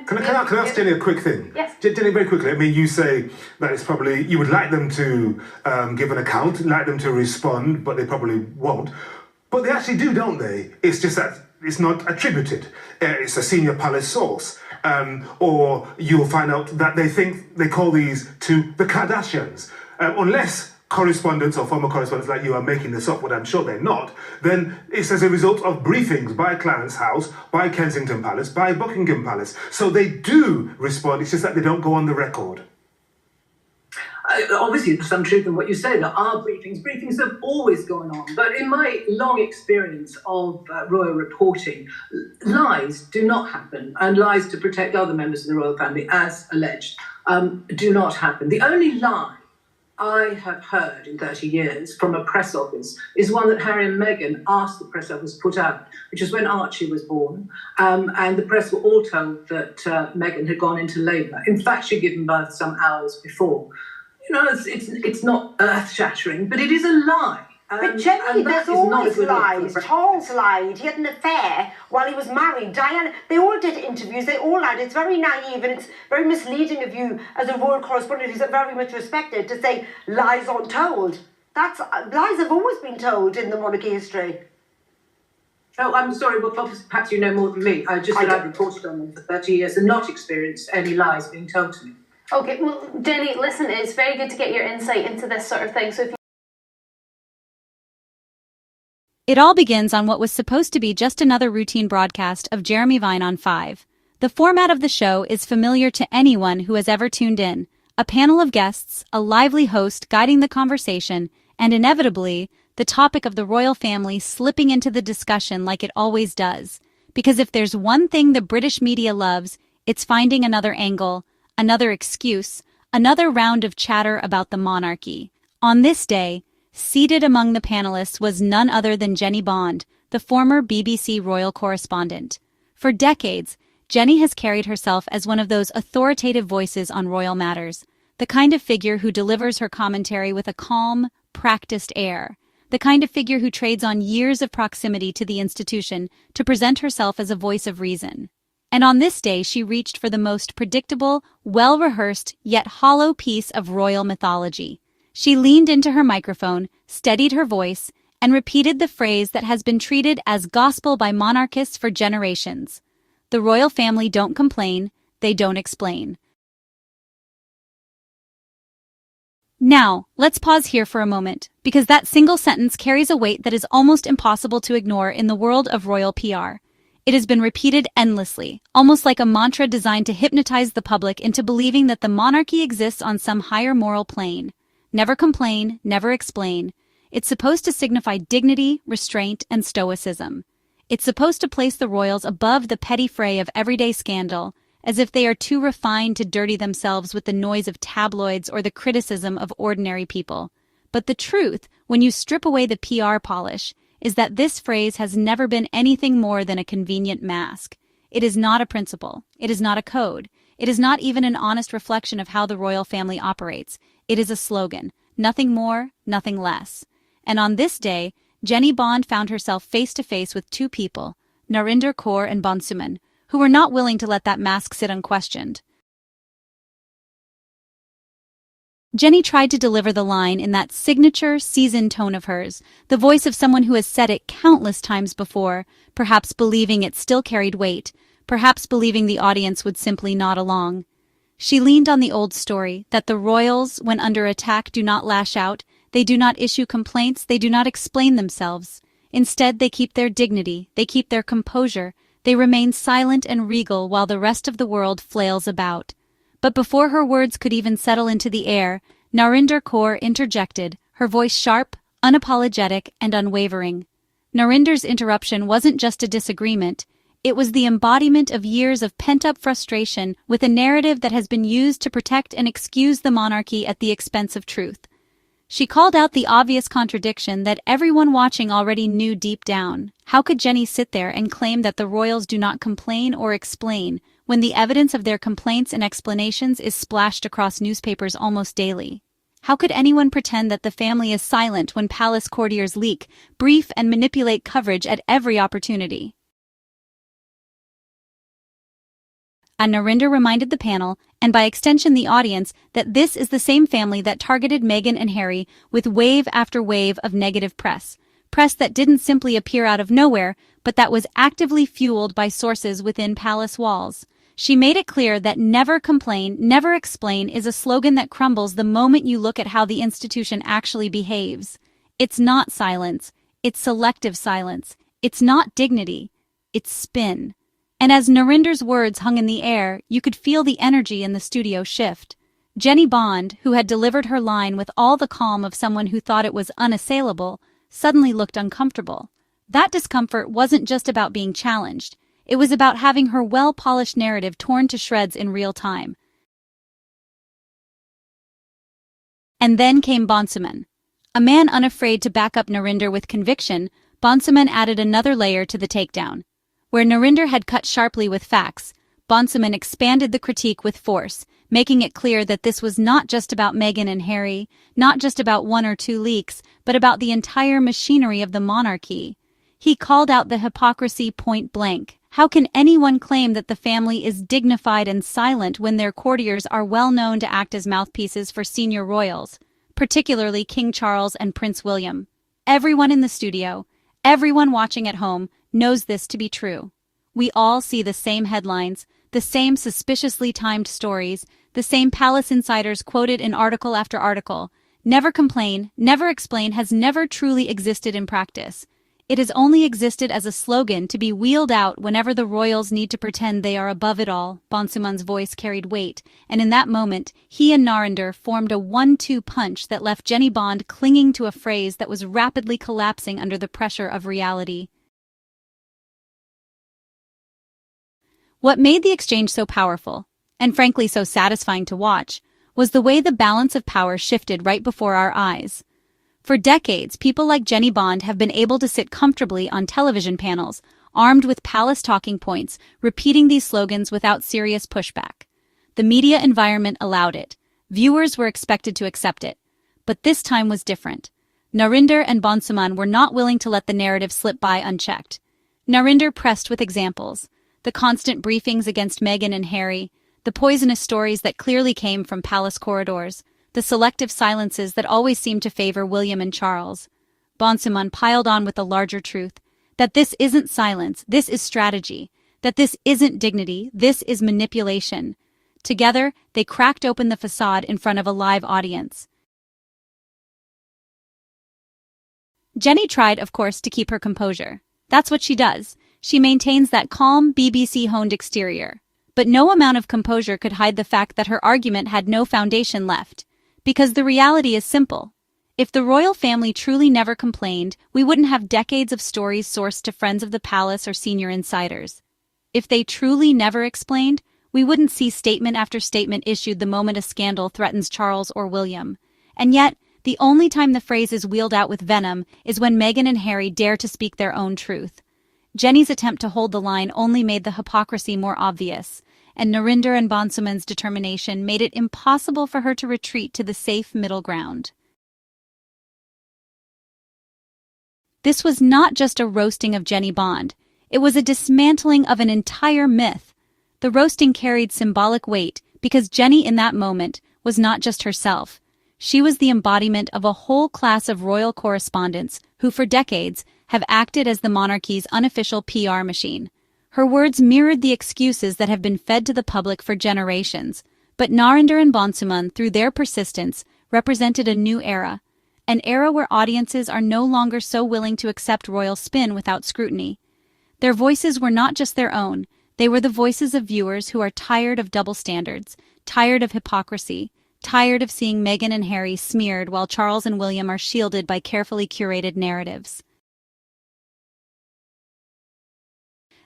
Can I ask Jenny a quick thing? Yes. Jenny, very quickly. I mean, you say that it's probably, you would like them to give an account, like them to respond, but they probably won't. But they actually do, don't they? It's just that it's not attributed. It's a senior palace source. Or you'll find out that they call these to the Kardashians. Unless correspondents or former correspondents like you are making this up, but I'm sure they're not, then it's as a result of briefings by Clarence House, by Kensington Palace, by Buckingham Palace. So they do respond, it's just that they don't go on the record. Obviously, there's some truth in what you say. There are briefings. Briefings have always gone on. But in my long experience of royal reporting, lies do not happen. And lies to protect other members of the royal family, as alleged, do not happen. The only lie I have heard in 30 years from a press office is one that Harry and Meghan asked the press office to put out, which is when Archie was born. And the press were all told that Meghan had gone into labour. In fact, she'd given birth some hours before. You know, it's not earth-shattering, but it is a lie. But Jennie, there's always lies. Charles lied. He had an affair while he was married. Diana, they all did interviews. They all lied. It's very naive and it's very misleading of you as a royal correspondent who's very much respected to say lies aren't told. Lies have always been told in the monarchy history. Oh, I'm sorry, well, perhaps you know more than me. I've reported on them for 30 years and not experienced any lies being told to me. Okay, well, Jennie, listen, it's very good to get your insight into this sort of thing. So if It all begins on what was supposed to be just another routine broadcast of Jeremy Vine on 5. The format of the show is familiar to anyone who has ever tuned in. A panel of guests, a lively host guiding the conversation, and inevitably, the topic of the royal family slipping into the discussion like it always does. Because if there's one thing the British media loves, it's finding another angle, another excuse, another round of chatter about the monarchy. On this day, seated among the panelists was none other than Jennie Bond, the former BBC royal correspondent. For decades, Jennie has carried herself as one of those authoritative voices on royal matters, the kind of figure who delivers her commentary with a calm, practiced air, the kind of figure who trades on years of proximity to the institution to present herself as a voice of reason. And on this day she reached for the most predictable, well-rehearsed, yet hollow piece of royal mythology. She leaned into her microphone, steadied her voice, and repeated the phrase that has been treated as gospel by monarchists for generations. The royal family don't complain, they don't explain. Now, let's pause here for a moment, because that single sentence carries a weight that is almost impossible to ignore in the world of royal PR. It has been repeated endlessly, almost like a mantra designed to hypnotize the public into believing that the monarchy exists on some higher moral plane. Never complain, never explain. It's supposed to signify dignity, restraint, and stoicism. It's supposed to place the royals above the petty fray of everyday scandal, as if they are too refined to dirty themselves with the noise of tabloids or the criticism of ordinary people. But the truth, when you strip away the PR polish, is that this phrase has never been anything more than a convenient mask. It is not a principle. It is not a code. It is not even an honest reflection of how the royal family operates. It is a slogan. Nothing more, nothing less. And on this day, Jennie Bond found herself face-to-face with two people, Narinder, Kaur, and Bonsu, who were not willing to let that mask sit unquestioned. Jennie tried to deliver the line in that signature, seasoned tone of hers, the voice of someone who has said it countless times before, perhaps believing it still carried weight, perhaps believing the audience would simply nod along. She leaned on the old story, that the royals, when under attack, do not lash out, they do not issue complaints, they do not explain themselves. Instead, they keep their dignity, they keep their composure, they remain silent and regal while the rest of the world flails about. But before her words could even settle into the air, Narinder Kaur interjected, her voice sharp, unapologetic, and unwavering. Narinder's interruption wasn't just a disagreement. It was the embodiment of years of pent-up frustration with a narrative that has been used to protect and excuse the monarchy at the expense of truth. She called out the obvious contradiction that everyone watching already knew deep down. How could Jennie sit there and claim that the royals do not complain or explain when the evidence of their complaints and explanations is splashed across newspapers almost daily? How could anyone pretend that the family is silent when palace courtiers leak, brief, and manipulate coverage at every opportunity? And Narinder reminded the panel, and by extension the audience, that this is the same family that targeted Meghan and Harry with wave after wave of negative press. Press that didn't simply appear out of nowhere, but that was actively fueled by sources within palace walls. She made it clear that never complain, never explain is a slogan that crumbles the moment you look at how the institution actually behaves. It's not silence. It's selective silence. It's not dignity. It's spin. And as Narinder's words hung in the air, you could feel the energy in the studio shift. Jennie Bond, who had delivered her line with all the calm of someone who thought it was unassailable, suddenly looked uncomfortable. That discomfort wasn't just about being challenged. It was about having her well-polished narrative torn to shreds in real time. And then came Bonsu. A man unafraid to back up Narinder with conviction, Bonsu added another layer to the takedown. Where Narinder had cut sharply with facts, Bonsu expanded the critique with force, making it clear that this was not just about Meghan and Harry, not just about one or two leaks, but about the entire machinery of the monarchy. He called out the hypocrisy point blank. How can anyone claim that the family is dignified and silent when their courtiers are well known to act as mouthpieces for senior royals, particularly King Charles and Prince William? Everyone in the studio, everyone watching at home, knows this to be true. We all see the same headlines, the same suspiciously timed stories, the same palace insiders quoted in article after article. Never complain, never explain has never truly existed in practice. It has only existed as a slogan to be wheeled out whenever the royals need to pretend they are above it all. Bonsu's voice carried weight, and in that moment, he and Narinder formed a 1-2 punch that left Jennie Bond clinging to a phrase that was rapidly collapsing under the pressure of reality. What made the exchange so powerful, and frankly so satisfying to watch, was the way the balance of power shifted right before our eyes. For decades, people like Jennie Bond have been able to sit comfortably on television panels, armed with palace talking points, repeating these slogans without serious pushback. The media environment allowed it. Viewers were expected to accept it. But this time was different. Narinder and Bonsu were not willing to let the narrative slip by unchecked. Narinder pressed with examples. The constant briefings against Meghan and Harry, the poisonous stories that clearly came from palace corridors, the selective silences that always seemed to favor William and Charles. Bonsu piled on with the larger truth, that this isn't silence, this is strategy, that this isn't dignity, this is manipulation. Together, they cracked open the facade in front of a live audience. Jennie tried, of course, to keep her composure. That's what she does. She maintains that calm, BBC-honed exterior. But no amount of composure could hide the fact that her argument had no foundation left. Because the reality is simple. If the royal family truly never complained, we wouldn't have decades of stories sourced to friends of the palace or senior insiders. If they truly never explained, we wouldn't see statement after statement issued the moment a scandal threatens Charles or William. And yet, the only time the phrase is wheeled out with venom is when Meghan and Harry dare to speak their own truth. Jennie's attempt to hold the line only made the hypocrisy more obvious, and Narinder and Bonsu's determination made it impossible for her to retreat to the safe middle ground. This was not just a roasting of Jennie Bond. It was a dismantling of an entire myth. The roasting carried symbolic weight because Jennie in that moment was not just herself. She was the embodiment of a whole class of royal correspondents who for decades have acted as the monarchy's unofficial PR machine. Her words mirrored the excuses that have been fed to the public for generations, but Narinder and Bonsu, through their persistence, represented a new era, an era where audiences are no longer so willing to accept royal spin without scrutiny. Their voices were not just their own, they were the voices of viewers who are tired of double standards, tired of hypocrisy, tired of seeing Meghan and Harry smeared while Charles and William are shielded by carefully curated narratives.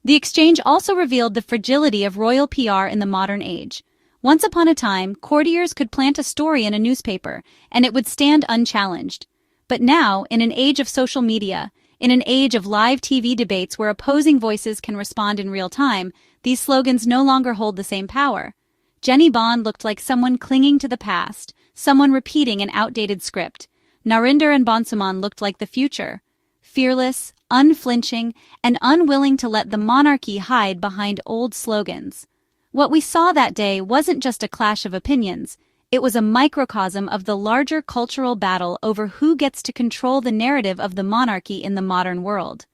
The exchange also revealed the fragility of royal PR in the modern age. Once upon a time, courtiers could plant a story in a newspaper, and it would stand unchallenged. But now, in an age of social media, in an age of live TV debates where opposing voices can respond in real time, these slogans no longer hold the same power. Jennie Bond looked like someone clinging to the past, someone repeating an outdated script. Narinder and Bonsu looked like the future, fearless, unflinching, and unwilling to let the monarchy hide behind old slogans. What we saw that day wasn't just a clash of opinions, it was a microcosm of the larger cultural battle over who gets to control the narrative of the monarchy in the modern world.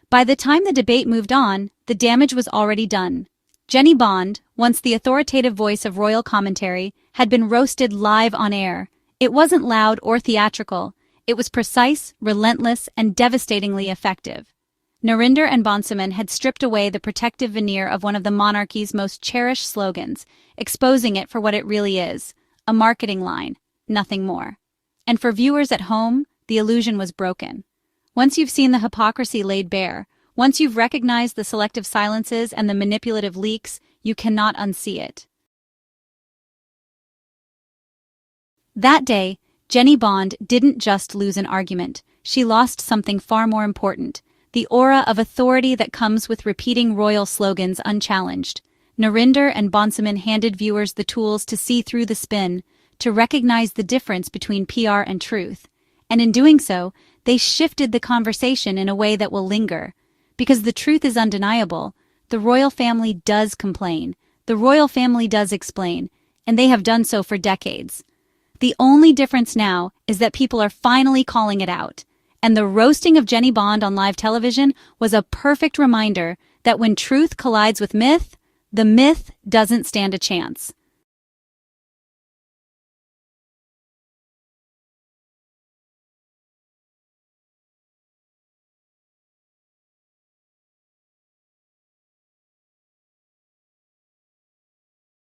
By the time the debate moved on, the damage was already done. Jennie Bond, once the authoritative voice of royal commentary, had been roasted live on air. It wasn't loud or theatrical. It was precise, relentless, and devastatingly effective. Narinder and Bonsu had stripped away the protective veneer of one of the monarchy's most cherished slogans, exposing it for what it really is, a marketing line, nothing more. And for viewers at home, the illusion was broken. Once you've seen the hypocrisy laid bare, once you've recognized the selective silences and the manipulative leaks, you cannot unsee it. That day, Jennie Bond didn't just lose an argument, she lost something far more important, the aura of authority that comes with repeating royal slogans unchallenged. Narinder and Bonsu handed viewers the tools to see through the spin, to recognize the difference between PR and truth. And in doing so, they shifted the conversation in a way that will linger. Because the truth is undeniable, the royal family does complain, the royal family does explain, and they have done so for decades. The only difference now is that people are finally calling it out. And the roasting of Jennie Bond on live television was a perfect reminder that when truth collides with myth, the myth doesn't stand a chance.